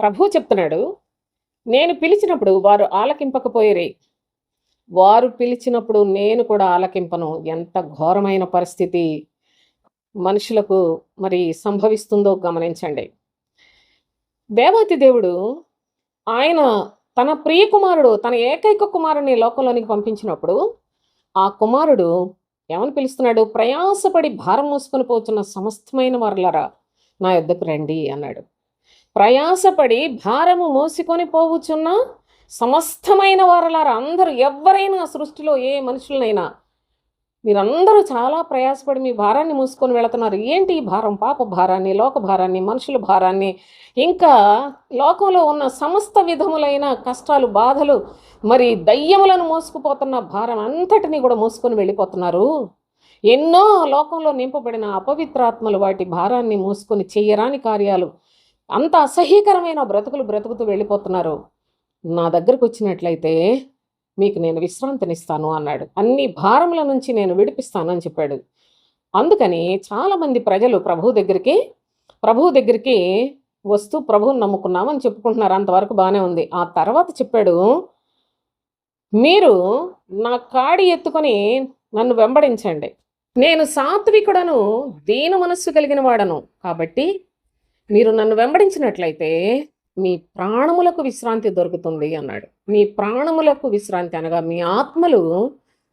ప్రభువు చెప్తున్నాడు, నేను పిలిచినప్పుడు వారు ఆలకింపకపోయిరి. వారు పిలిచినప్పుడు నేను కూడా ఆలకింపను. ఎంత ఘోరమైన పరిస్థితి మనుషులకు మరి సంభవిస్తుందో గమనించండి. దేవాతి దేవుడు ఆయన తన ప్రియ కుమారుడు, తన ఏకైక కుమారుడిని లోకంలోనికి పంపించినప్పుడు, ఆ కుమారుడు ఏమని పిలుస్తున్నాడు? ప్రయాసపడి భారం మోసుకొని పోతున్న సమస్తమైన వారలారా నా యొద్దకు రండి అన్నాడు. ప్రయాసపడి భారము మోసుకొని పోవుచున్న సమస్తమైన వారలారా, అందరూ ఎవ్వరైనా సృష్టిలో ఏ మనుషులనైనా మీరందరూ చాలా ప్రయాసపడి మీ భారాన్ని మూసుకొని వెళుతున్నారు. ఏంటి ఈ భారం? పాప భారాన్ని, లోక భారాన్ని, మనుషుల భారాన్ని, ఇంకా లోకంలో ఉన్న సమస్త విధములైన కష్టాలు, బాధలు, మరి దయ్యములను మోసుకుపోతున్న భారం అంతటినీ కూడా మోసుకొని వెళ్ళిపోతున్నారు. ఎన్నో లోకంలో నింపబడిన అపవిత్రాత్మలు వాటి భారాన్ని మోసుకొని చెయ్యరాని కార్యాలు, అంత అసహ్యకరమైన బ్రతుకులు బ్రతుకుతూ వెళ్ళిపోతున్నారు. నా దగ్గరకు వచ్చినట్లయితే మీకు నేను విశ్రాంతినిస్తాను అన్నాడు. అన్ని భారముల నుంచి నేను విడిపిస్తాను అని చెప్పాడు. అందుకని చాలామంది ప్రజలు ప్రభువు దగ్గరికి వస్తూ ప్రభువుని నమ్ముకున్నామని చెప్పుకుంటున్నారు. అంతవరకు బాగానే ఉంది. ఆ తర్వాత చెప్పాడు, మీరు నా కాడి ఎత్తుకొని నన్ను వెంబడించండి. నేను సాత్వికుడను, దీన మనస్సు కలిగిన వాడను. కాబట్టి మీరు నన్ను వెంబడించినట్లయితే మీ ప్రాణములకు విశ్రాంతి దొరుకుతుంది అన్నాడు. మీ ప్రాణములకు విశ్రాంతి అనగా మీ ఆత్మలు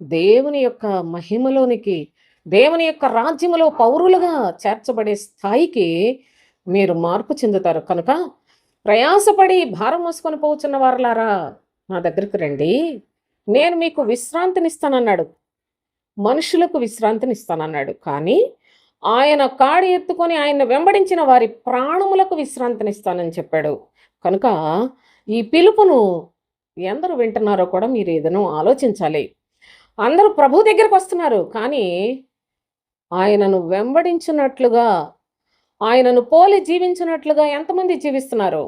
దేవుని యొక్క మహిమలోనికి, దేవుని యొక్క రాజ్యములో పౌరులుగా చేర్చబడే స్థాయికి మీరు మార్పు చెందుతారు. కనుక ప్రయాసపడి భారం మోసుకొని పోతున్న వారలారా నా దగ్గరికి రండి, నేను మీకు విశ్రాంతినిస్తానన్నాడు. మనుషులకు విశ్రాంతినిస్తానన్నాడు. కానీ ఆయన కాడి ఎత్తుకొని ఆయన వెంబడించిన వారి ప్రాణములకు విశ్రాంతినిస్తానని చెప్పాడు. కనుక ఈ పిలుపును ఎందరు వింటున్నారో కూడా మీరు ఏదైనా ఆలోచించాలి. అందరూ ప్రభు దగ్గరకు వస్తున్నారు, కానీ ఆయనను వెంబడించినట్లుగా, ఆయనను పోలి జీవించినట్లుగా ఎంతమంది జీవిస్తున్నారు?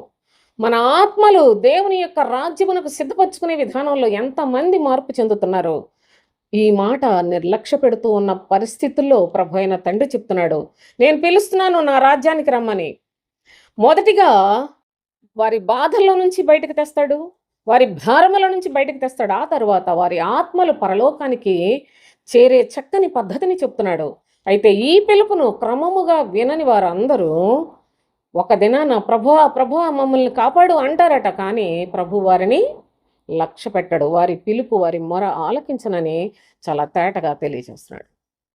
మన ఆత్మలు దేవుని యొక్క రాజ్యమునకు సిద్ధపరచుకునే విధానంలో ఎంతమంది మార్పు చెందుతున్నారు? ఈ మాట నిర్లక్ష్య పెడుతూ ఉన్న పరిస్థితుల్లో ప్రభు అయిన తండ్రి చెప్తున్నాడు, నేను పిలుస్తున్నాను నా రాజ్యానికి రమ్మని. మొదటిగా వారి బాధల్లో నుంచి బయటకు తెస్తాడు, వారి భారముల నుంచి బయటకు తెస్తాడు. ఆ తర్వాత వారి ఆత్మలు పరలోకానికి చేరే చక్కని పద్ధతిని చెప్తున్నాడు. అయితే ఈ పిలుపును క్రమముగా వినని వారందరూ ఒక దినాన ప్రభువా మమ్మల్ని కాపాడు అంటారట. కానీ ప్రభు వారిని లక్ష్య పెట్టడు. వారి పిలుపు, వారి మొర ఆలకించనని చాలా తేటగా తెలియజేస్తున్నాడు.